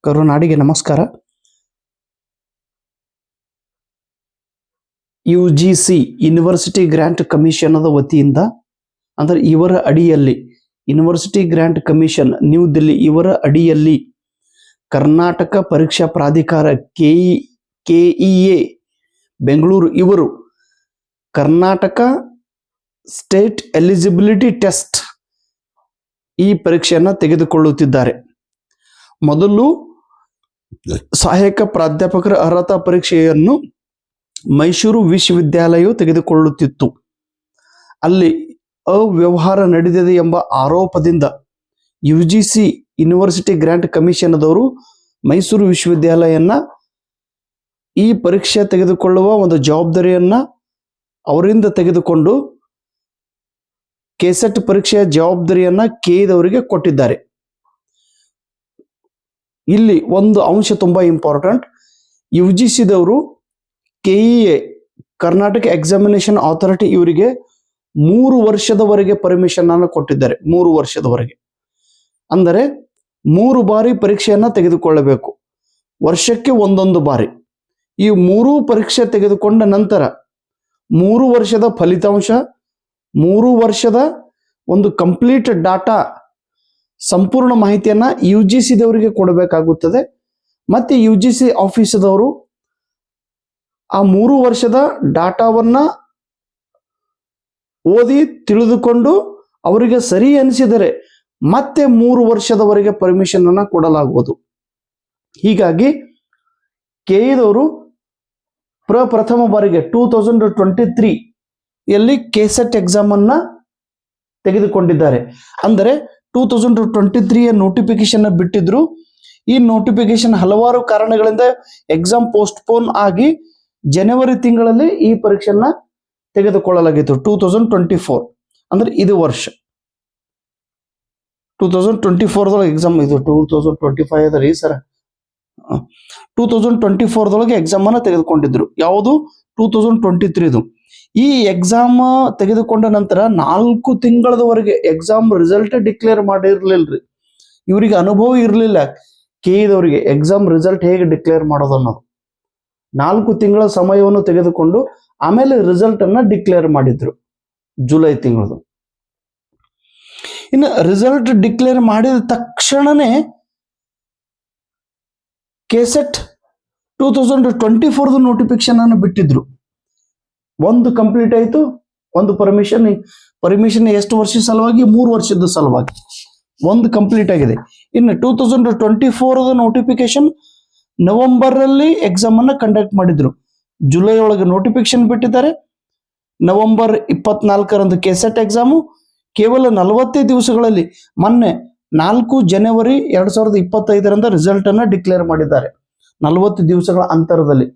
ಕರುನಾಡಿಗೆ ನಮಸ್ಕಾರ. UGC university grant ಕಮಿಷನದ ವತಿಯಿಂದ ಅಂದರೆ ಇವರ ಅಡಿಯಲ್ಲಿ university grant commission new Delhi ಇವರ ಅಡಿಯಲ್ಲಿ ಕರ್ನಾಟಕ ಪರೀಕ್ಷಾ ಪ್ರಾಧಿಕಾರ KEA ಬೆಂಗಳೂರು ಇವರು ಕರ್ನಾಟಕ ಸ್ಟೇಟ್ ಎಲಿಜಿಬಿಲಿಟಿ ಟೆಸ್ಟ್ ಈ ಪರೀಕ್ಷೆಯನ್ನು ತೆಗೆದುಕೊಳ್ಳುತ್ತಿದ್ದಾರೆ. ಮೊದಲು ಸಹಾಯಕ ಪ್ರಾಧ್ಯಾಪಕರ ಅರ್ಹತಾ ಪರೀಕ್ಷೆಯನ್ನು ಮೈಸೂರು ವಿಶ್ವವಿದ್ಯಾಲಯವು ತೆಗೆದುಕೊಳ್ಳುತ್ತಿತ್ತು. ಅಲ್ಲಿ ಅವ್ಯವಹಾರ ನಡೆದಿದೆ ಎಂಬ ಆರೋಪದಿಂದ UGC ಯೂನಿವರ್ಸಿಟಿ ಗ್ರಾಂಟ್ ಕಮಿಷನದವರು ಮೈಸೂರು ವಿಶ್ವವಿದ್ಯಾಲಯನ ಈ ಪರೀಕ್ಷೆ ತೆಗೆದುಕೊಳ್ಳುವ ಒಂದು ಜವಾಬ್ದಾರಿಯನ್ನ ಅವರಿಂದ ತೆಗೆದುಕೊಂಡು ಕೆಸೆಟ್ ಪರೀಕ್ಷೆಯ ಜವಾಬ್ದಾರಿಯನ್ನ KEದವರಿಗೆ ಕೊಟ್ಟಿದ್ದಾರೆ. ಇಲ್ಲಿ ಒಂದು ಅಂಶ ತುಂಬಾ ಇಂಪಾರ್ಟೆಂಟ್. UGCದವರು KEA ಕರ್ನಾಟಕ ಎಕ್ಸಾಮಿನೇಷನ್ ಅಥಾರಿಟಿ ಇವರಿಗೆ 3 ವರ್ಷದವರೆಗೆ ಪರ್ಮಿಷನ್ ಅನ್ನು ಕೊಟ್ಟಿದ್ದಾರೆ. 3 ವರ್ಷದವರೆಗೆ ಅಂದರೆ 3 ಬಾರಿ ಪರೀಕ್ಷೆಯನ್ನ ತೆಗೆದುಕೊಳ್ಳಬೇಕು. ವರ್ಷಕ್ಕೆ ಒಂದೊಂದು ಬಾರಿ. ಈ 3 ಪರೀಕ್ಷೆ ತೆಗೆದುಕೊಂಡ ನಂತರ 3 ವರ್ಷದ ಫಲಿತಾಂಶ, 3 ವರ್ಷದ ಒಂದು ಕಂಪ್ಲೀಟ್ ಡಾಟಾ, ಸಂಪೂರ್ಣ ಮಾಹಿತಿಯನ್ನ UGCದವರಿಗೆ ಕೊಡಬೇಕಾಗುತ್ತದೆ. ಮತ್ತೆ UGC ಆಫೀಸದವರು ಆ 3 ವರ್ಷದ ಡಾಟಾವನ್ನ ಓದಿ ತಿಳಿದುಕೊಂಡು ಅವರಿಗೆ ಸರಿ ಅನಿಸಿದರೆ ಮತ್ತೆ 3 ವರ್ಷದವರೆಗೆ ಪರ್ಮಿಷನ್ ಅನ್ನ ಕೊಡಲಾಗುವುದು. ಹೀಗಾಗಿ KEದವರು ಪ್ರಥಮ ಬಾರಿಗೆ 2023 ಯಲ್ಲಿ ಕೆಸೆಟ್ ಎಕ್ಸಾಮ್ ಅನ್ನ ತೆಗೆದುಕೊಂಡಿದ್ದಾರೆ. ಅಂದರೆ 2023ಯ ನೋಟಿಫಿಕೇಶನ್ ಬಿಟ್ಟಿದ್ರು. ಈ ನೋಟಿಫಿಕೇಶನ್ ಹಲವಾರು ಕಾರಣಗಳಿಂದ ಎಕ್ಸಾಮ್ ಪೋಸ್ಟ್ಪೋನ್ ಆಗಿ ಜನವರಿ ತಿಂಗಳಲ್ಲಿ ಈ ಪರೀಕ್ಷೆಯನ್ನ ತೆಗೆದುಕೊಳ್ಳಲಾಗಿತ್ತು. 2024 ಅಂದ್ರೆ ಇದು ವರ್ಷ 2024 ಎಕ್ಸಾಮ್, ಇದು 2025 ಅದರಿ ಸರ್. 2024 ಎಕ್ಸಾಮ್ ಅನ್ನ ತೆಗೆದುಕೊಂಡಿದ್ರು. ಯಾವುದು 2023 ಈ ಎಕ್ಸಾಮ್ ತೆಗೆದುಕೊಂಡ ನಂತರ 4 ತಿಂಗಳದವರೆಗೆ ಎಕ್ಸಾಮ್ ರಿಸಲ್ಟ್ ಡಿಕ್ಲೇರ್ ಮಾಡಿರ್ಲಿಲ್ರಿ. ಇವರಿಗೆ ಅನುಭವ ಇರಲಿಲ್ಲ KEದವರಿಗೆ ಎಕ್ಸಾಮ್ ರಿಸಲ್ಟ್ ಹೇಗೆ ಡಿಕ್ಲೇರ್ ಮಾಡೋದು ಅನ್ನೋದು. 4 ತಿಂಗಳ ಸಮಯವನ್ನು ತೆಗೆದುಕೊಂಡು ಆಮೇಲೆ ರಿಸಲ್ಟ್ ಅನ್ನ ಡಿಕ್ಲೇರ್ ಮಾಡಿದ್ರು ಜುಲೈ ತಿಂಗಳದು. ಇನ್ನು ರಿಸಲ್ಟ್ ಡಿಕ್ಲೇರ್ ಮಾಡಿದ ತಕ್ಷಣನೇ ಕೆಸೆಟ್ 2024 ನೋಟಿಫಿಕೇಶನ್ ಅನ್ನು ಬಿಟ್ಟಿದ್ರು. ಒಂದು ಕಂಪ್ಲೀಟ್ ಆಯ್ತು, ಒಂದು ಪರ್ಮಿಷನ್ ಎಷ್ಟು ವರ್ಷದ ಸಲುವಾಗಿ? 3 ವರ್ಷದ ಸಲುವಾಗಿ ಒಂದು ಕಂಪ್ಲೀಟ್ ಆಗಿದೆ. ಇನ್ನು 2024 ನೋಟಿಫಿಕೇಶನ್ ನವೆಂಬರ್ ಅಲ್ಲಿ ಎಕ್ಸಾಮ್ ಅನ್ನ ಕಂಡಕ್ಟ್ ಮಾಡಿದ್ರು. ಜುಲೈ ಒಳಗೆ ನೋಟಿಫಿಕೇಶನ್ ಬಿಟ್ಟಿದ್ದಾರೆ. ನವೆಂಬರ್ 24ರಂದು ಕೆಸೆಟ್ ಎಕ್ಸಾಮು. ಕೇವಲ 40 ದಿವಸಗಳಲ್ಲಿ ಮೊನ್ನೆ 4 ಜನವರಿ 2025ರಂದು ರಿಸಲ್ಟ್ ಅನ್ನ ಡಿಕ್ಲೇರ್ ಮಾಡಿದ್ದಾರೆ. 40 ದಿವಸಗಳ ಅಂತರದಲ್ಲಿ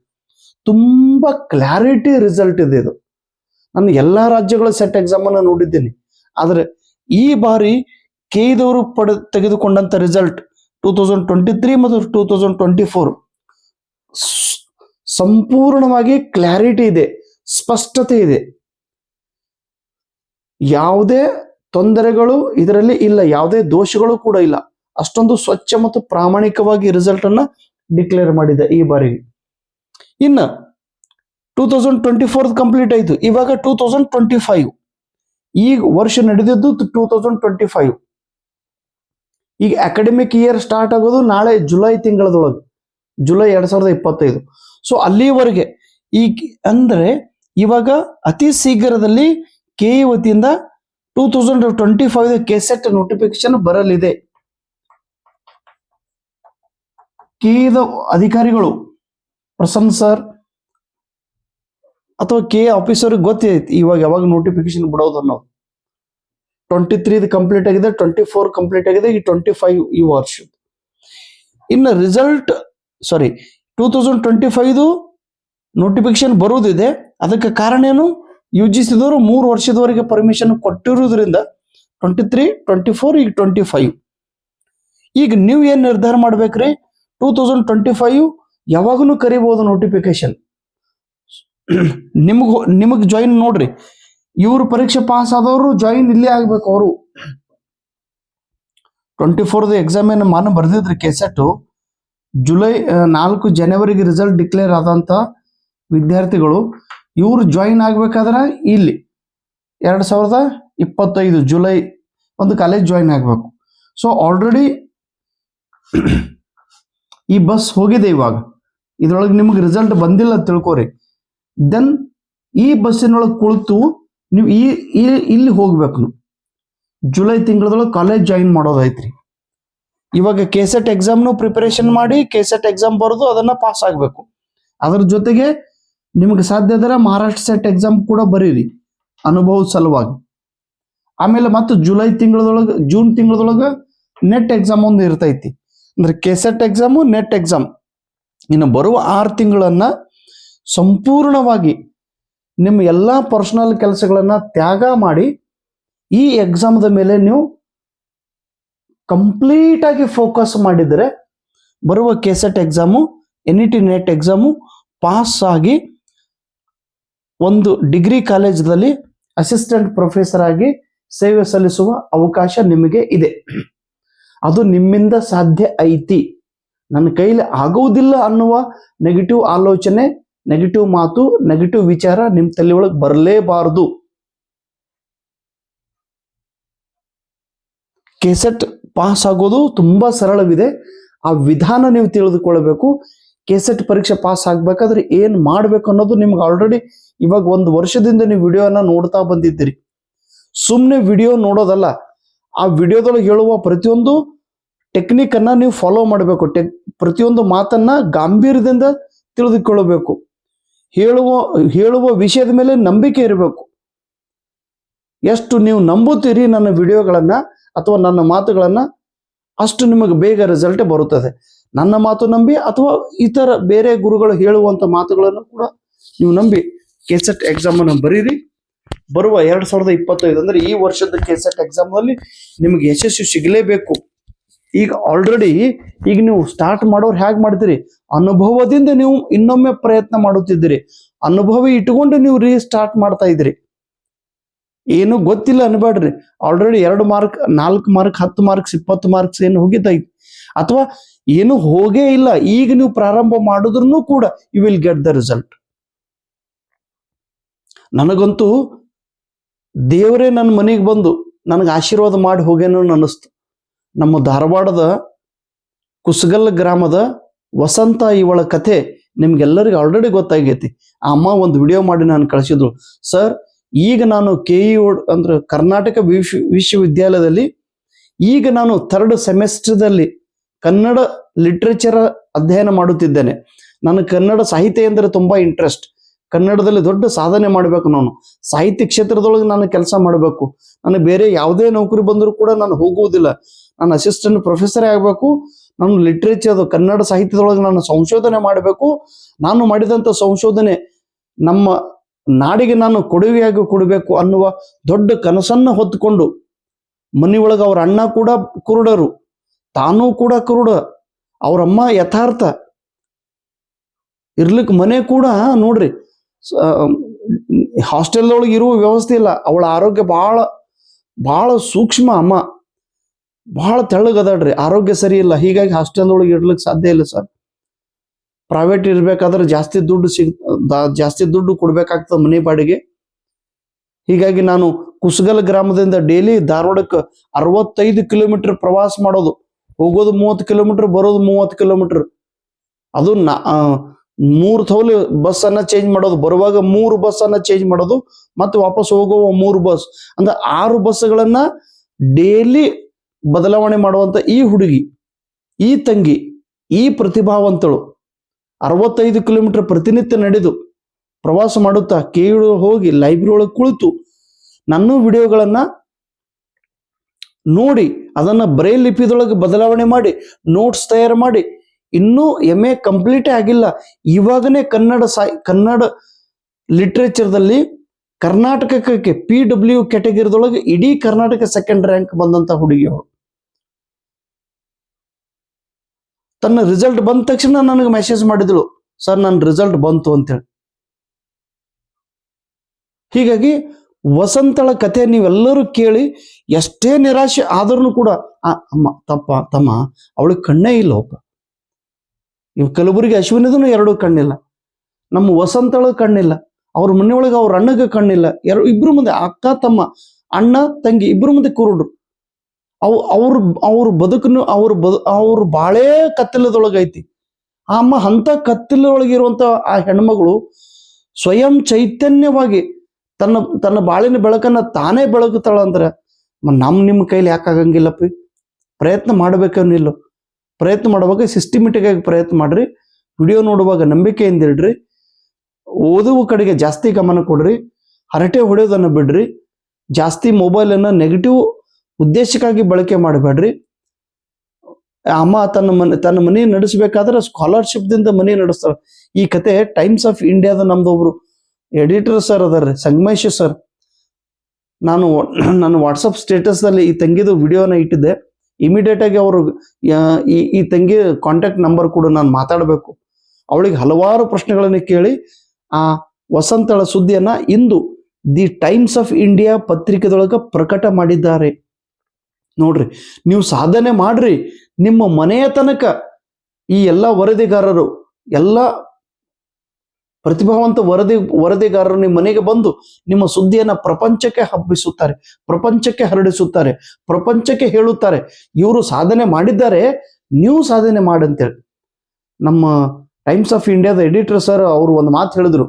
ತುಂಬಾ ಕ್ಲಾರಿಟಿ ರಿಸಲ್ಟ್ ಇದೆ. ಇದು ನಾನು ಎಲ್ಲಾ ರಾಜ್ಯಗಳ ಸೆಟ್ ಎಕ್ಸಾಮ್ ಅನ್ನ ನೋಡಿದ್ದೀನಿ. ಆದ್ರೆ ಈ ಬಾರಿ KEದವರು ತೆಗೆದುಕೊಂಡಂತ ರಿಸಲ್ಟ್ 2023 ಮತ್ತು 2024 ಸಂಪೂರ್ಣವಾಗಿ ಕ್ಲಾರಿಟಿ ಇದೆ, ಸ್ಪಷ್ಟತೆ ಇದೆ. ಯಾವುದೇ ತೊಂದರೆಗಳು ಇದರಲ್ಲಿ ಇಲ್ಲ, ಯಾವುದೇ ದೋಷಗಳು ಕೂಡ ಇಲ್ಲ. ಅಷ್ಟೊಂದು ಸ್ವಚ್ಛ ಮತ್ತು ಪ್ರಾಮಾಣಿಕವಾಗಿ ರಿಸಲ್ಟ್ ಅನ್ನ ಡಿಕ್ಲೇರ್ ಮಾಡಿದೆ ಈ ಬಾರಿಗೆ. ಇನ್ನು 2024 ಕಂಪ್ಲೀಟ್ ಆಯ್ತು. ಇವಾಗ 2025 ಈಗ ವರ್ಷ ನಡೆದಿದ್ದು 2025. ಈಗ ಅಕಾಡೆಮಿಕ್ ಇಯರ್ ಸ್ಟಾರ್ಟ್ ಆಗೋದು ನಾಳೆ ಜುಲೈ ತಿಂಗಳದೊಳಗೆ, ಜುಲೈ 2025. ಸೊ ಅಲ್ಲಿವರೆಗೆ ಈಗ ಅಂದ್ರೆ ಇವಾಗ ಅತಿ ಶೀಘ್ರದಲ್ಲಿ KE ವತಿಯಿಂದ 2025 ಕೆಸೆಟ್ ನೋಟಿಫಿಕೇಶನ್ ಬರಲಿದೆ. KEದ ಅಧಿಕಾರಿಗಳು ಪ್ರಸನ್ನ ಸರ್ ಅಥವಾ KE ಆಫೀಸರ್ ಗೊತ್ತೈತಿ ಇವಾಗ ಯಾವಾಗ ನೋಟಿಫಿಕೇಶನ್ ಬಿಡೋದು ಅನ್ನೋದು. 23 ಕಂಪ್ಲೀಟ್ ಆಗಿದೆ, 24 ಕಂಪ್ಲೀಟ್ ಆಗಿದೆ, ಈ 25 ಈ ವರ್ಷ. ಇನ್ನು ರಿಸಲ್ಟ್ 2025 ನೋಟಿಫಿಕೇಶನ್ ಬರುವುದಿದೆ. ಅದಕ್ಕೆ ಕಾರಣ ಏನು? UGCದವರು 3 ವರ್ಷದವರೆಗೆ ಪರ್ಮಿಷನ್ ಕೊಟ್ಟಿರುವುದರಿಂದ 23, 24, ಈಗ 25. ಈಗ ನೀವು ಏನ್ ನಿರ್ಧಾರ ಮಾಡ್ಬೇಕ್ರಿ? 2025 ಯಾವಾಗಲೂ ಕರಿಬಹುದು ನೋಟಿಫಿಕೇಶನ್. ನಿಮಗ್ ಜಾಯಿನ್ ನೋಡ್ರಿ, ಇವ್ರು ಪರೀಕ್ಷೆ ಪಾಸ್ ಆದವರು ಜಾಯಿನ್ ಇಲ್ಲೇ ಆಗ್ಬೇಕು. ಅವರು 24 ಎಕ್ಸಾಮ್ ಏನು ಮಾನ ಬರ್ದಿದ್ರಿ ಕೆಸೆಟ್ ಜುಲೈ 4 ಜನವರಿಗೆ ರಿಸಲ್ಟ್ ಡಿಕ್ಲೇರ್ ಆದಂಥ ವಿದ್ಯಾರ್ಥಿಗಳು ಇವರು ಜಾಯಿನ್ ಆಗ್ಬೇಕಾದ್ರೆ ಇಲ್ಲಿ 2025 ಜುಲೈ ಒಂದು ಕಾಲೇಜ್ ಜಾಯಿನ್ ಆಗಬೇಕು. ಸೊ ಆಲ್ರೆಡಿ ಈ ಬಸ್ ಹೋಗಿದೆ, ಇವಾಗ ಇದ್ರೊಳಗೆ ನಿಮ್ಗೆ ರಿಸಲ್ಟ್ ಬಂದಿಲ್ಲ ತಿಳ್ಕೊರಿ. ದೆನ್ ಈ ಬಸ್ಸಿನೊಳಗೆ ಕುಳಿತು ನೀವು ಇಲ್ಲಿ ಹೋಗ್ಬೇಕು. ನೀವು ಜುಲೈ ತಿಂಗಳದೊಳಗೆ ಕಾಲೇಜ್ ಜಾಯಿನ್ ಮಾಡೋದೈತ್ರಿ. ಇವಾಗ ಕೆಸೆಟ್ ಎಕ್ಸಾಮ್ನು ಪ್ರಿಪರೇಷನ್ ಮಾಡಿ ಕೆಸೆಟ್ ಎಕ್ಸಾಮ್ ಬರೆದು ಅದನ್ನ ಪಾಸ್ ಆಗಬೇಕು. ಅದ್ರ ಜೊತೆಗೆ ನಿಮ್ಗೆ ಸಾಧ್ಯ ಇದ್ರೆ ಮಹಾರಾಷ್ಟ್ರ ಸೆಟ್ ಎಕ್ಸಾಮ್ ಕೂಡ ಬರೀರಿ ಅನುಭವದ ಸಲುವಾಗಿ. ಆಮೇಲೆ ಮತ್ತು ಜೂನ್ ತಿಂಗಳದೊಳಗೆ ನೆಟ್ ಎಕ್ಸಾಮ್ ಒಂದು ಇರ್ತೈತಿ. ಅಂದ್ರೆ ಕೆಸೆಟ್ ಎಕ್ಸಾಮು, ನೆಟ್ ಎಕ್ಸಾಮ್. ಇನ್ನು ಬರುವ 6 ತಿಂಗಳನ್ನ ಸಂಪೂರ್ಣವಾಗಿ ನಿಮ್ಮ ಎಲ್ಲ ಪರ್ಸನಲ್ ಕೆಲಸಗಳನ್ನ ತ್ಯಾಗ ಮಾಡಿ ಈ ಎಕ್ಸಾಮ್ದ ಮೇಲೆ ನೀವು ಕಂಪ್ಲೀಟ್ ಆಗಿ ಫೋಕಸ್ ಮಾಡಿದರೆ ಬರುವ KSET exam, NET net exam pass ಆಗಿ ಒಂದು ಡಿಗ್ರಿ ಕಾಲೇಜಲ್ಲಿ ಅಸಿಸ್ಟೆಂಟ್ ಪ್ರೊಫೆಸರ್ ಆಗಿ ಸೇವೆ ಸಲ್ಲಿಸುವ ಅವಕಾಶ ನಿಮಗೆ ಇದೆ. ಅದು ನಿಮ್ಮಿಂದ ಸಾಧ್ಯ ಐತಿ. ನನ್ನ ಕೈಲಿ ಆಗುವುದಿಲ್ಲ ಅನ್ನುವ ನೆಗೆಟಿವ್ ಆಲೋಚನೆ, ನೆಗೆಟಿವ್ ಮಾತು, ನೆಗೆಟಿವ್ ವಿಚಾರ ನಿಮ್ಮ ತಲೆ ಒಳಗೆ ಬರಲೇಬಾರದು. ಕೆಸೆಟ್ ಪಾಸ್ ಆಗೋದು ತುಂಬಾ ಸರಳವಿದೆ. ಆ ವಿಧಾನ ನೀವು ತಿಳಿದುಕೊಳ್ಳಬೇಕು. ಕೆಸೆಟ್ ಪರೀಕ್ಷೆ ಪಾಸ್ ಆಗ್ಬೇಕಾದ್ರೆ ಏನ್ ಮಾಡ್ಬೇಕು ಅನ್ನೋದು ನಿಮ್ಗೆ ಆಲ್ರೆಡಿ ಇವಾಗ 1 ವರ್ಷದಿಂದ ನೀವು ವಿಡಿಯೋನ ನೋಡ್ತಾ ಬಂದಿದ್ದೀರಿ. ಸುಮ್ಮನೆ ವಿಡಿಯೋ ನೋಡೋದಲ್ಲ, ಆ ವಿಡಿಯೋದೊಳಗೆ ಹೇಳುವ ಪ್ರತಿಯೊಂದು ಟೆಕ್ನಿಕ್ ಅನ್ನ ನೀವು ಫಾಲೋ ಮಾಡಬೇಕು. ಪ್ರತಿಯೊಂದು ಮಾತನ್ನ ಗಾಂಭೀರ್ಯದಿಂದ ತಿಳಿದುಕೊಳ್ಳಬೇಕು. ಹೇಳುವ ವಿಷಯದ ಮೇಲೆ ನಂಬಿಕೆ ಇರಬೇಕು. ಎಷ್ಟು ನೀವು ನಂಬುತ್ತೀರಿ ನನ್ನ ವಿಡಿಯೋಗಳನ್ನ ಅಥವಾ ನನ್ನ ಮಾತುಗಳನ್ನ, ಅಷ್ಟು ನಿಮಗೆ ಬೇಗ ರಿಸಲ್ಟ್ ಬರುತ್ತದೆ. ನನ್ನ ಮಾತು ನಂಬಿ ಅಥವಾ ಇತರ ಬೇರೆ ಗುರುಗಳು ಹೇಳುವಂತ ಮಾತುಗಳನ್ನು ಕೂಡ ನೀವು ನಂಬಿ ಕೆಸೆಟ್ ಎಕ್ಸಾಮ್ ಅನ್ನು ಬರೀರಿ. ಬರುವ 2025 ಅಂದ್ರೆ ಈ ವರ್ಷದ ಕೆಸೆಟ್ ಎಕ್ಸಾಮ್ ನಲ್ಲಿ ನಿಮಗೆ ಯಶಸ್ಸು ಸಿಗಲೇಬೇಕು. ಈಗ ಆಲ್ರೆಡಿ ನೀವು ಸ್ಟಾರ್ಟ್ ಮಾಡೋರು ಹೇಗೆ ಮಾಡ್ತೀರಿ? ಅನುಭವದಿಂದ ನೀವು ಇನ್ನೊಮ್ಮೆ ಪ್ರಯತ್ನ ಮಾಡುತ್ತಿದ್ದೀರಿ. ಅನುಭವ ಇಟ್ಕೊಂಡು ನೀವು ರೀಸ್ಟಾರ್ಟ್ ಮಾಡ್ತಾ ಇದ್ದೀರಿ. ಏನು ಗೊತ್ತಿಲ್ಲ ಅನ್ಬೇಡ್ರಿ. Already 2 mark, 4 mark, 10 marks, 20 marks ಏನು ಹೋಗಿದ್ದೈತಿ, ಅಥವಾ ಏನು ಹೋಗೇ ಇಲ್ಲ. ಈಗ ನೀವು ಪ್ರಾರಂಭ ಮಾಡಿದ್ರು ಕೂಡ you will get the result. ನನಗಂತೂ ದೇವರೇ ನನ್ನ ಮನೆಗೆ ಬಂದು ನನಗೆ ಆಶೀರ್ವಾದ ಮಾಡಿ ಹೋಗೇನೋ ಅನ್ನಿಸ್ತು. ನಮ್ಮ ಧಾರವಾಡದ ಕುಸಗಲ್ ಗ್ರಾಮದ ವಸಂತ ಇವಳ ಕಥೆ ನಿಮ್ಗೆಲ್ಲರಿಗೂ ಆಲ್ರೆಡಿ ಗೊತ್ತಾಗೈತಿ. ಆ ಅಮ್ಮ ಒಂದು ವಿಡಿಯೋ ಮಾಡಿ ನಾನು ಕಳಿಸಿದ್ರು. ಸರ್, ಈಗ ನಾನು KU ಅಂದ್ರೆ ಕರ್ನಾಟಕ ವಿಶ್ವವಿದ್ಯಾಲಯದಲ್ಲಿ ಈಗ ನಾನು 3rd ಸೆಮೆಸ್ಟರ್ದಲ್ಲಿ ಕನ್ನಡ ಲಿಟ್ರೇಚರ್ ಅಧ್ಯಯನ ಮಾಡುತ್ತಿದ್ದೇನೆ. ನನಗೆ ಕನ್ನಡ ಸಾಹಿತ್ಯ ಎಂದರೆ ತುಂಬಾ ಇಂಟ್ರೆಸ್ಟ್. ಕನ್ನಡದಲ್ಲಿ ದೊಡ್ಡ ಸಾಧನೆ ಮಾಡಬೇಕು. ನಾನು ಸಾಹಿತ್ಯ ಕ್ಷೇತ್ರದೊಳಗೆ ನಾನು ಕೆಲಸ ಮಾಡಬೇಕು. ನನಗೆ ಬೇರೆ ಯಾವುದೇ ನೌಕರಿ ಬಂದರೂ ಕೂಡ ನಾನು ಹೋಗುವುದಿಲ್ಲ. ನಾನು ಅಸಿಸ್ಟೆಂಟ್ ಪ್ರೊಫೆಸರೇ ಆಗಬೇಕು. ನಾನು ಲಿಟ್ರೇಚರ್, ಕನ್ನಡ ಸಾಹಿತ್ಯದೊಳಗೆ ನಾನು ಸಂಶೋಧನೆ ಮಾಡಬೇಕು. ನಾನು ಮಾಡಿದಂಥ ಸಂಶೋಧನೆ ನಮ್ಮ ನಾಡಿಗೆ ನಾನು ಕೊಡುಗೆಯಾಗಿ ಕೊಡಬೇಕು ಅನ್ನುವ ದೊಡ್ಡ ಕನಸನ್ನ ಹೊತ್ತುಕೊಂಡು ಮನೆಯೊಳಗೆ ಅವ್ರ ಅಣ್ಣ ಕೂಡ ಕುರುಡರು, ತಾನೂ ಕೂಡ ಕುರುಡ, ಅವರಮ್ಮ ಯಥಾರ್ಥ ಇರ್ಲಿಕ್ಕೆ ಮನೆ ಕೂಡ ನೋಡ್ರಿ ಹಾಸ್ಟೆಲ್ದೊಳಗೆ ಇರುವ ವ್ಯವಸ್ಥೆ ಇಲ್ಲ. ಅವಳ ಆರೋಗ್ಯ ಬಹಳ ಸೂಕ್ಷ್ಮ. ಅಮ್ಮ ಬಹಳ ತೆಳ್ಳಗದಾಡ್ರಿ, ಆರೋಗ್ಯ ಸರಿ ಇಲ್ಲ. ಹೀಗಾಗಿ ಹಾಸ್ಟೆಲ್ದೊಳಗೆ ಇರ್ಲಿಕ್ಕೆ ಸಾಧ್ಯ ಇಲ್ಲ ಸರ್. ಪ್ರೈವೇಟ್ ಇರ್ಬೇಕಾದ್ರೆ ಜಾಸ್ತಿ ದುಡ್ಡು ಕೊಡ್ಬೇಕಾಗ್ತದೆ ಮನೆ ಬಾಡಿಗೆ. ಹೀಗಾಗಿ ನಾನು ಕುಸಗಲ್ ಗ್ರಾಮದಿಂದ ಡೈಲಿ ಧಾರವಾಡಕ್ಕೆ 65 ಕಿಲೋಮೀಟರ್ ಪ್ರವಾಸ ಮಾಡೋದು. ಹೋಗೋದು 30 ಕಿಲೋಮೀಟರ್, ಬರೋದು 30 ಕಿಲೋಮೀಟರ್. ಅದು 3 ಥೌಲಿ ಬಸ್ ಅನ್ನ ಚೇಂಜ್ ಮಾಡೋದು. ಬರುವಾಗ 3 ಬಸ್ ಅನ್ನ ಚೇಂಜ್ ಮಾಡೋದು, ಮತ್ತೆ ವಾಪಸ್ ಹೋಗುವ 3 ಬಸ್, ಅಂದ್ರೆ 6 ಬಸ್ಗಳನ್ನ ಡೈಲಿ ಬದಲಾವಣೆ ಮಾಡುವಂತ ಈ ಹುಡುಗಿ, ಈ ತಂಗಿ, ಈ ಪ್ರತಿಭಾವಂತಳು 65 ಕಿಲೋಮೀಟರ್ ಪ್ರತಿನಿತ್ಯ ನಡೆದು ಪ್ರವಾಸ ಮಾಡುತ್ತಾ KU ಹೋಗಿ ಲೈಬ್ರರಿ ಒಳಗೆ ಕುಳಿತು ನನ್ನ ವಿಡಿಯೋಗಳನ್ನ ನೋಡಿ ಅದನ್ನ ಬ್ರೈಲ್ ಲಿಪಿದೊಳಗೆ ಬದಲಾವಣೆ ಮಾಡಿ ನೋಟ್ಸ್ ತಯಾರು ಮಾಡಿ, ಇನ್ನೂ MA ಕಂಪ್ಲೀಟೇ ಆಗಿಲ್ಲ, ಇವಾಗನೇ ಕನ್ನಡ ಲಿಟ್ರೇಚರ್ದಲ್ಲಿ ಕರ್ನಾಟಕಕ್ಕೆ PW ಕ್ಯಾಟಗರಿದೊಳಗೆ ಇಡೀ ಕರ್ನಾಟಕ 2nd ರ್ಯಾಂಕ್ ಬಂದಂತ ಹುಡುಗಿ ಅವಳು. ತನ್ನ ರಿಸಲ್ಟ್ ಬಂದ ತಕ್ಷಣ ನನಗೆ ಮೆಸೇಜ್ ಮಾಡಿದಳು, ಸರ್ ನನ್ನ ರಿಸಲ್ಟ್ ಬಂತು ಅಂತೇಳಿ. ಹೀಗಾಗಿ ವಸಂತಳ ಕಥೆ ನೀವೆಲ್ಲರೂ ಕೇಳಿ, ಎಷ್ಟೇ ನಿರಾಶೆ ಆದ್ರೂ ಕೂಡ ಅಮ್ಮ ತಮ್ಮ ಅವಳಿಗೆ ಕಣ್ಣೇ ಇಲ್ಲ ಒಬ್ಬ. ಇವ್ ಕಲಬುರಗಿ ಅಶ್ವಿನಿದನು 2 ಕಣ್ಣಿಲ್ಲ, ನಮ್ಮ ವಸಂತಳ ಕಣ್ಣಿಲ್ಲ, ಅವ್ರ ಮನೆಯೊಳಗೆ ಅವ್ರ ಅಣ್ಣಗೆ ಕಣ್ಣಿಲ್ಲ, ಇಬ್ರು ಮುಂದೆ ಅಕ್ಕ ತಮ್ಮ ಅಣ್ಣ ತಂಗಿ ಇಬ್ರು ಮುಂದೆ ಕುರುಡ್ರು. ಅವ್ರ ಬದುಕನ್ನು ಅವ್ರ ಬಾಳೇ ಕತ್ತಲದೊಳಗೈತಿ. ಆ ಅಮ್ಮ ಅಂತ ಕತ್ತಲೊಳಗಿರುವಂತ ಆ ಹೆಣ್ಮಗಳು ಸ್ವಯಂ ಚೈತನ್ಯವಾಗಿ ತನ್ನ ಬಾಳಿನ ಬೆಳಕನ್ನ ತಾನೇ ಬೆಳಗುತ್ತಾಳ ಅಂದ್ರೆ ನಿಮ್ಮ ಕೈಲಿ ಯಾಕೆ ಆಗಂಗಿಲ್ಲಪ್ಪ? ಪ್ರಯತ್ನ ಮಾಡ್ಬೇಕನ್ನಿಲ್ಲ. ಪ್ರಯತ್ನ ಮಾಡುವಾಗ ಸಿಸ್ಟಮೆಟಿಕ್ ಆಗಿ ಪ್ರಯತ್ನ ಮಾಡ್ರಿ. ವಿಡಿಯೋ ನೋಡುವಾಗ ನಂಬಿಕೆಯಿಂದ ಇಡ್ರಿ. ಓದುವ ಕಡೆಗೆ ಜಾಸ್ತಿ ಗಮನ ಕೊಡ್ರಿ. ಹರಟೆ ಹೊಡೆಯೋದನ್ನು ಬಿಡ್ರಿ. ಜಾಸ್ತಿ ಮೊಬೈಲನ್ನು ನೆಗೆಟಿವ್ ಉದ್ದೇಶಕ್ಕಾಗಿ ಬಳಕೆ ಮಾಡಬೇಡ್ರಿ. ಅಮ್ಮ ತನ್ನ ಮನೆ ನಡೆಸಬೇಕಾದ್ರೆ ಸ್ಕಾಲರ್ಶಿಪ್ದಿಂದ ಮನೆ ನಡೆಸ್ತಾರ. ಈ ಕತೆ ಟೈಮ್ಸ್ ಆಫ್ ಇಂಡಿಯಾದ ನಮ್ದು ಒಬ್ರು ಎಡಿಟರ್ ಸರ್ ಅದಾರ್ರಿ, ಸಂಗಮೇಶ್ ಸರ್. ನಾನು ವಾಟ್ಸಪ್ ಸ್ಟೇಟಸ್ನಲ್ಲಿ ಈ ತಂಗಿದು ವಿಡಿಯೋನ ಇಟ್ಟಿದ್ದೆ. ಇಮಿಡಿಯೇಟ್ ಆಗಿ ಅವರು ಈ ತಂಗಿ ಕಾಂಟ್ಯಾಕ್ಟ್ ನಂಬರ್ ಕೂಡ ನಾನು ಮಾತಾಡಬೇಕು. ಅವಳಿಗೆ ಹಲವಾರು ಪ್ರಶ್ನೆಗಳನ್ನು ಕೇಳಿ ಆ ವಸಂತಳ ಸುದ್ದಿಯನ್ನ ಇಂದು ದಿ ಟೈಮ್ಸ್ ಆಫ್ ಇಂಡಿಯಾ ಪತ್ರಿಕೆದೊಳಗೆ ಪ್ರಕಟ ಮಾಡಿದ್ದಾರೆ. ನೋಡ್ರಿ, ನೀವು ಸಾಧನೆ ಮಾಡ್ರಿ. ನಿಮ್ಮ ಮನೆಯ ತನಕ ಈ ಎಲ್ಲ ವರದಿಗಾರರು, ಎಲ್ಲ ಪ್ರತಿಭಾವಂತ ವರದಿಗಾರರು ನಿಮ್ಮ ಮನೆಗೆ ಬಂದು ನಿಮ್ಮ ಸುದ್ದಿಯನ್ನ ಪ್ರಪಂಚಕ್ಕೆ ಹಬ್ಬಿಸುತ್ತಾರೆ, ಪ್ರಪಂಚಕ್ಕೆ ಹರಡಿಸುತ್ತಾರೆ, ಪ್ರಪಂಚಕ್ಕೆ ಹೇಳುತ್ತಾರೆ ಇವರು ಸಾಧನೆ ಮಾಡಿದ್ದಾರೆ, ನೀವು ಸಾಧನೆ ಮಾಡಂತೇಳಿ. ನಮ್ಮ ಟೈಮ್ಸ್ ಆಫ್ ಇಂಡಿಯಾದ ಎಡಿಟರ್ ಸರ್ ಅವರು ಒಂದು ಮಾತು ಹೇಳಿದ್ರು.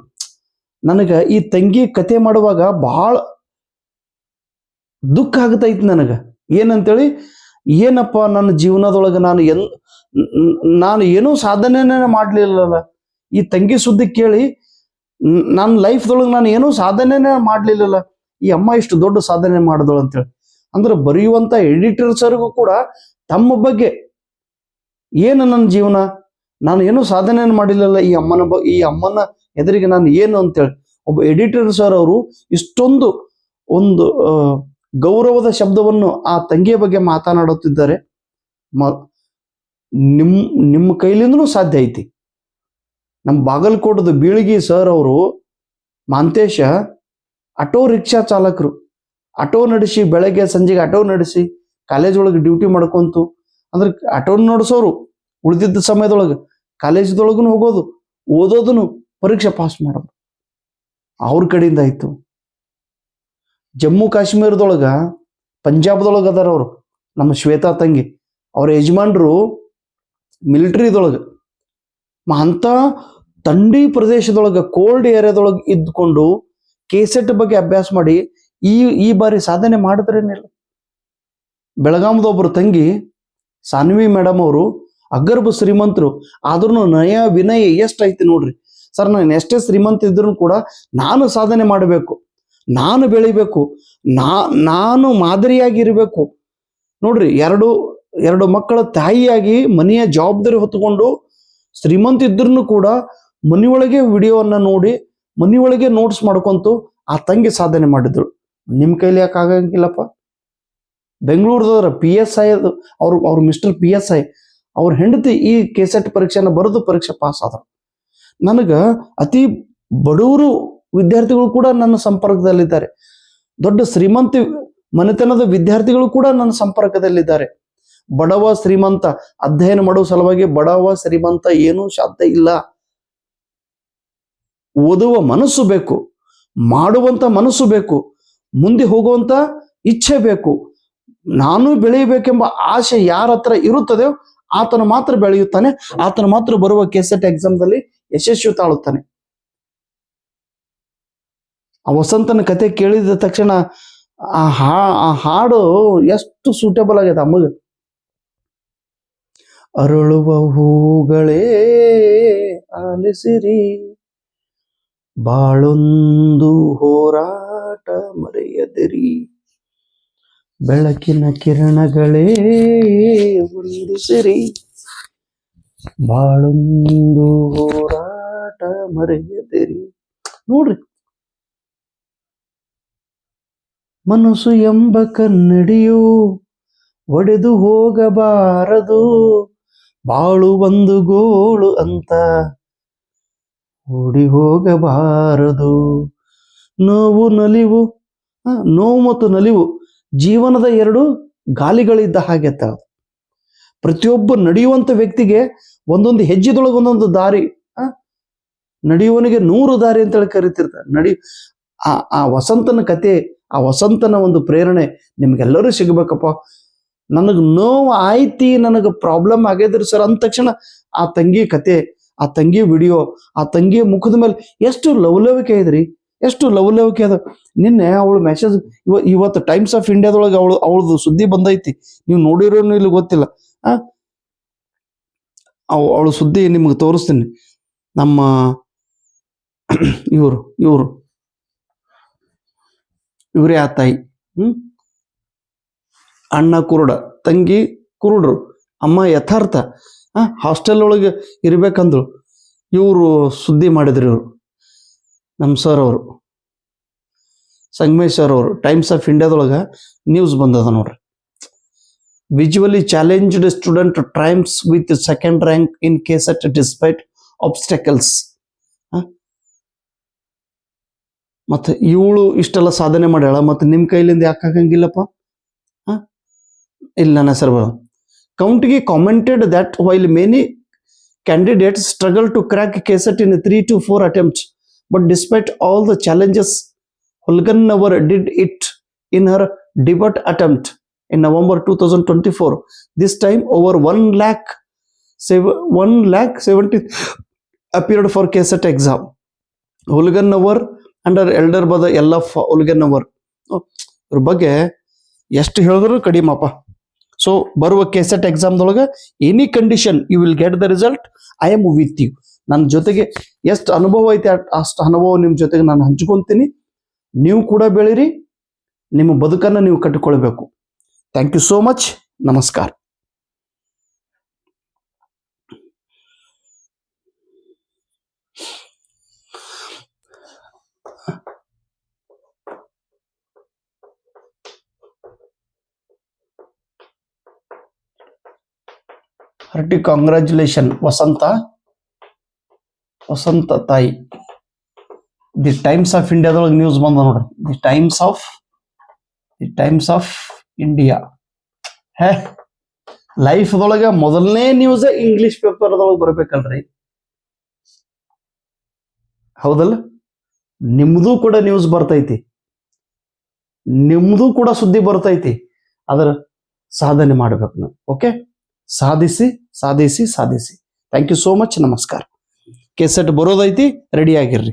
ನನಗೆ ಈ ತಂಗಿ ಕತೆ ಮಾಡುವಾಗ ಬಹಳ ದುಃಖ ಆಗ್ತೈತಿ. ನನಗೆ ಏನಂತೇಳಿ, ಏನಪ್ಪ ನನ್ನ ಜೀವನದೊಳಗೆ ನಾನು ಏನೂ ಸಾಧನೆನೇ ಮಾಡಲಿಲ್ಲಲ್ಲ. ಈ ತಂಗಿ ಸುದ್ದಿ ಕೇಳಿ ನನ್ನ ಲೈಫ್ದೊಳಗೆ ನಾನು ಏನೂ ಸಾಧನೆನೇ ಮಾಡಲಿಲ್ಲಲ್ಲ. ಈ ಅಮ್ಮ ಇಷ್ಟು ದೊಡ್ಡ ಸಾಧನೆ ಮಾಡಿದಳು ಅಂತೇಳಿ. ಅಂದ್ರೆ ಬರೆಯುವಂಥ ಎಡಿಟರ್ಸರಿಗೂ ಕೂಡ ತಮ್ಮ ಬಗ್ಗೆ ಏನು ನನ್ನ ಜೀವನ, ನಾನು ಏನೂ ಸಾಧನೆ ಮಾಡಿಲ್ಲಲ್ಲ, ಈ ಅಮ್ಮನ ಎದುರಿಗೆ ನಾನು ಏನು ಅಂತೇಳಿ ಒಬ್ಬ ಎಡಿಟರ್ ಸರ್ ಅವರು ಇಷ್ಟೊಂದು ಒಂದು ಗೌರವದ ಶಬ್ದವನ್ನು ಆ ತಂಗಿಯ ಬಗ್ಗೆ ಮಾತನಾಡುತ್ತಿದ್ದಾರೆ. ನಿಮ್ಮ ಕೈಲಿಂದನೂ ಸಾಧ್ಯ ಐತಿ. ನಮ್ಮ ಬಾಗಲಕೋಟದ ಬೀಳಗಿ ಸರ್ ಅವರು, ಮಾಂತೇಶ, ಆಟೋ ರಿಕ್ಷಾ ಚಾಲಕರು. ಆಟೋ ನಡೆಸಿ ಬೆಳಗ್ಗೆ ಸಂಜೆಗೆ ಆಟೋ ನಡೆಸಿ ಕಾಲೇಜ್ ಒಳಗೆ ಡ್ಯೂಟಿ ಮಾಡ್ಕೊಂತು. ಅಂದ್ರೆ ಆಟೋ ನಡೆಸೋರು ಉಳಿದಿದ್ದ ಸಮಯದೊಳಗೆ ಕಾಲೇಜದೊಳಗೂ ಹೋಗೋದು, ಓದೋದನ್ನು, ಪರೀಕ್ಷೆ ಪಾಸ್ ಮಾಡೋದು ಅವ್ರ ಕಡೆಯಿಂದ ಆಯ್ತು. ಜಮ್ಮು ಕಾಶ್ಮೀರದೊಳಗ, ಪಂಜಾಬ್ದೊಳಗೆ ಅದಾರ ಅವರು, ನಮ್ಮ ಶ್ವೇತಾ ತಂಗಿ. ಅವ್ರ ಯಜಮಾನ್ರು ಮಿಲಿಟರಿದೊಳಗೆ ಅಂತ ಥಂಡಿ ಪ್ರದೇಶದೊಳಗೆ, ಕೋಲ್ಡ್ ಏರಿಯಾದೊಳಗೆ ಇದ್ಕೊಂಡು ಕೇಸೆಟ್ ಬಗ್ಗೆ ಅಭ್ಯಾಸ ಮಾಡಿ ಈ ಬಾರಿ ಸಾಧನೆ ಮಾಡಿದ್ರೇನಿಲ್ಲ. ಬೆಳಗಾಮದೊಬ್ಬರು ತಂಗಿ ಸಾನ್ವಿ ಮೇಡಮ್ ಅವರು ಅಗರ್ಭ ಶ್ರೀಮಂತರು, ಆದ್ರೂ ನಯ ವಿನಯ ಎಷ್ಟೈತಿ ನೋಡ್ರಿ. ಸರ್, ನಾನು ಎಷ್ಟೇ ಶ್ರೀಮಂತ ಇದ್ರೂ ಕೂಡ ನಾನು ಸಾಧನೆ ಮಾಡಬೇಕು, ನಾನು ಬೆಳಿಬೇಕು, ನಾನು ಮಾದರಿಯಾಗಿರ್ಬೇಕು. ನೋಡ್ರಿ, ಎರಡು ಮಕ್ಕಳ ತಾಯಿಯಾಗಿ ಮನೆಯ ಜವಾಬ್ದಾರಿ ಹೊತ್ತುಕೊಂಡು ಶ್ರೀಮಂತ ಇದ್ರೂ ಕೂಡ ಮನೆಯೊಳಗೆ ವಿಡಿಯೋವನ್ನ ನೋಡಿ ಮನೆಯೊಳಗೆ ನೋಟ್ಸ್ ಮಾಡ್ಕೊಂತು ಆ ತಂಗಿ ಸಾಧನೆ ಮಾಡಿದ್ರು. ನಿಮ್ಮ ಕೈಲಿ ಯಾಕೆ ಆಗಂಗಿಲ್ಲಪ್ಪ? ಬೆಂಗಳೂರದವ್ರ PSI ಅವ್ರು ಮಿಸ್ಟರ್ PSI ಅವ್ರ ಹೆಂಡತಿ ಈ ಕೆಸೆಟ್ ಪರೀಕ್ಷೆನ ಬರೆದು ಪರೀಕ್ಷೆ ಪಾಸ್ ಆದ್ರು. ನನಗೆ ಅತಿ ಬಡವರು ವಿದ್ಯಾರ್ಥಿಗಳು ಕೂಡ ನನ್ನ ಸಂಪರ್ಕದಲ್ಲಿದ್ದಾರೆ. ದೊಡ್ಡ ಶ್ರೀಮಂತ ಮನೆತನದ ವಿದ್ಯಾರ್ಥಿಗಳು ಕೂಡ ನನ್ನ ಸಂಪರ್ಕದಲ್ಲಿದ್ದಾರೆ. ಬಡವ ಶ್ರೀಮಂತ ಅಧ್ಯಯನ ಮಾಡುವ ಸಲುವಾಗಿ ಬಡವ ಶ್ರೀಮಂತ ಏನೂ ಸಾಧ್ಯ ಇಲ್ಲ. ಓದುವ ಮನಸ್ಸು ಬೇಕು, ಮಾಡುವಂತ ಮನಸ್ಸು ಬೇಕು, ಮುಂದೆ ಹೋಗುವಂತ ಇಚ್ಛೆ ಬೇಕು. ನಾನು ಬೆಳೆಯಬೇಕೆಂಬ ಆಸೆ ಯಾರ ಹತ್ರ ಇರುತ್ತದೆಯೋ ಆತನು ಮಾತ್ರ ಬೆಳೆಯುತ್ತಾನೆ, ಆತನು ಮಾತ್ರ ಬರುವ ಕೆಸೆಟ್ ಎಕ್ಸಾಮ್ದಲ್ಲಿ ಯಶಸ್ವಿ ತಾಳುತ್ತಾನೆ. ಆ ವಸಂತನ ಕತೆ ಕೇಳಿದ ತಕ್ಷಣ ಆ ಹಾಡು ಎಷ್ಟು ಸೂಟೇಬಲ್ ಆಗಿದೆ ಅಮ್ಮಗೆ. ಅರಳುವ ಹೂಗಳೇ ಆಲಿಸಿರಿ, ಬಾಳೊಂದು ಹೋರಾಟ ಮರೆಯದಿರಿ, ಬೆಳಕಿನ ಕಿರಣಗಳೇ ಉಳಿಸಿರಿ, ಬಾಳೊಂದು ಹೋರಾಟ ಮರೆಯದಿರಿ. ನೋಡ್ರಿ, ಮನಸ್ಸು ಎಂಬ ಕನ್ನಡಿಯು ಒಡೆದು ಹೋಗಬಾರದು, ಬಾಳು ಒಂದು ಗೋಳು ಅಂತ ಓಡಿ ಹೋಗಬಾರದು. ನೋವು ಮತ್ತು ನಲಿವು ಜೀವನದ 2 ಗಾಲಿಗಳಿದ್ದ ಹಾಗೆ. ಪ್ರತಿಯೊಬ್ಬ ನಡೆಯುವಂತ ವ್ಯಕ್ತಿಗೆ ಒಂದೊಂದು ಹೆಜ್ಜೆದೊಳಗೆ ಒಂದೊಂದು ದಾರಿ. ನಡೆಯುವನಿಗೆ 100 ದಾರಿ ಅಂತೇಳಿ ಕರಿತಿರ್ತಾರೆ. ಆ ವಸಂತನ ಕತೆ, ಆ ವಸಂತನ ಒಂದು ಪ್ರೇರಣೆ ನಿಮ್ಗೆಲ್ಲರೂ ಸಿಗಬೇಕಪ್ಪ. ನನಗೆ ನೋವು ಆಯ್ತಿ, ನನಗೆ ಪ್ರಾಬ್ಲಮ್ ಆಗ್ಯದ್ರಿ ಸರ್ ಅಂದ ತಕ್ಷಣ ಆ ತಂಗಿ ಕತೆ, ಆ ತಂಗಿ ವಿಡಿಯೋ, ಆ ತಂಗಿಯ ಮುಖದ ಮೇಲೆ ಎಷ್ಟು ಲವಲವಿಕೆ ಇದ್ರಿ, ಎಷ್ಟು ಲವಲವಿಕೆ ಅದ. ನಿನ್ನೆ ಅವಳು ಮೆಸೇಜ್, ಇವತ್ತು ಟೈಮ್ಸ್ ಆಫ್ ಇಂಡಿಯಾದೊಳಗೆ ಅವಳದು ಸುದ್ದಿ ಬಂದೈತಿ, ನೀವು ನೋಡಿರೋನು ಇಲ್ಲಿ ಗೊತ್ತಿಲ್ಲ. ಅವಳು ಸುದ್ದಿ ನಿಮ್ಗೆ ತೋರಿಸ್ತೀನಿ. ನಮ್ಮ ಇವರೇ ಆ ತಾಯಿ. ಅಣ್ಣ ಕುರುಡ, ತಂಗಿ ಕುರುಡ್ರು, ಅಮ್ಮ ಯಥಾರ್ಥ. ಹಾಸ್ಟೆಲ್ ಒಳಗೆ ಇರ್ಬೇಕಂದ್ರು ಇವರು ಸುದ್ದಿ ಮಾಡಿದ್ರು. ಇವರು ನಮ್ಮ ಸರ್ ಅವರು, ಸಂಗಮೇಶ್ ಸರ್ ಅವರು, ಟೈಮ್ಸ್ ಆಫ್ ಇಂಡಿಯಾದೊಳಗೆ ನ್ಯೂಸ್ ಬಂದದ ನೋಡ್ರಿ. Visually challenged student triumphs with second rank in KSET despite obstacles. ಮತ್ತೆ ಇವಳು ಇಷ್ಟೆಲ್ಲ ಸಾಧನೆ ಮಾಡ್ಯಾಳ, ಮತ್ತೆ ನಿಮ್ಮ ಕೈಲಿಂದ ಯಾಕೆ ಆಗಂಗಿಲ್ಲಪ್ಪ? ಇಲ್ಲ ನನ್ನ ಹೆಸರು ಬರೋದು. ಕೌಂಟಿಗೆ commented that while many candidates struggle to crack KCET in 3 to 4 attempts, but despite all the challenges, Hulgannavar did it in her debut attempt in November 2024. This time over 1,70,000 appeared for KCET exam. Hulgannavar and her elder brother LF Hulgannavar. ಇವ್ರ ಬಗ್ಗೆ ಎಷ್ಟು ಹೇಳಿದ್ರು ಕಡಿಮಪ್ಪ. So ಬರುವ KCET ಎಕ್ಸಾಮ್ದೊಳಗೆ any condition you will get the result. I am with you. ನನ್ನ ಜೊತೆಗೆ ಎಷ್ಟು ಅನುಭವ ಐತೆ ಅಷ್ಟು ಅನುಭವ ನಿಮ್ಮ ಜೊತೆಗೆ ನಾನು ಹಂಚ್ಕೊತೀನಿ. ನೀವು ಕೂಡ ಬೆಳೀರಿ, ನಿಮ್ಮ ಬದುಕನ್ನು ನೀವು ಕಟ್ಟಿಕೊಳ್ಬೇಕು. Thank you so much. ನಮಸ್ಕಾರ. ಹರ್ಟಿ ಕಾಂಗ್ರ್ಯಾಚುಲೇಷನ್ ವಸಂತ ತಾಯಿ. ದಿ ಟೈಮ್ಸ್ ಆಫ್ ಇಂಡಿಯಾದೊಳಗೆ ನ್ಯೂಸ್ ಬಂದ ನೋಡ್ರಿ. ದಿ ಟೈಮ್ಸ್ ಆಫ್ ಇಂಡಿಯಾ ಲೈಫ್ದೊಳಗೆ ಮೊದಲನೇ ನ್ಯೂಸ್ ಇಂಗ್ಲಿಷ್ ಪೇಪರ್ದೊಳಗೆ ಬರ್ಬೇಕಲ್ರಿ. ಹೌದಲ್ಲ? ನಿಮ್ದು ಕೂಡ ನ್ಯೂಸ್ ಬರ್ತೈತಿ, ನಿಮ್ದು ಕೂಡ ಸುದ್ದಿ ಬರ್ತೈತಿ. ಅದರ ಸಾಧನೆ ಮಾಡ್ಬೇಕು ನಾವು. ಓಕೆ, ಸಾಧಿಸಿ. Thank you so much. ನಮಸ್ಕಾರ. KCET ಬರೋದೈತಿ, ರೆಡಿ ಆಗಿರ್ರಿ.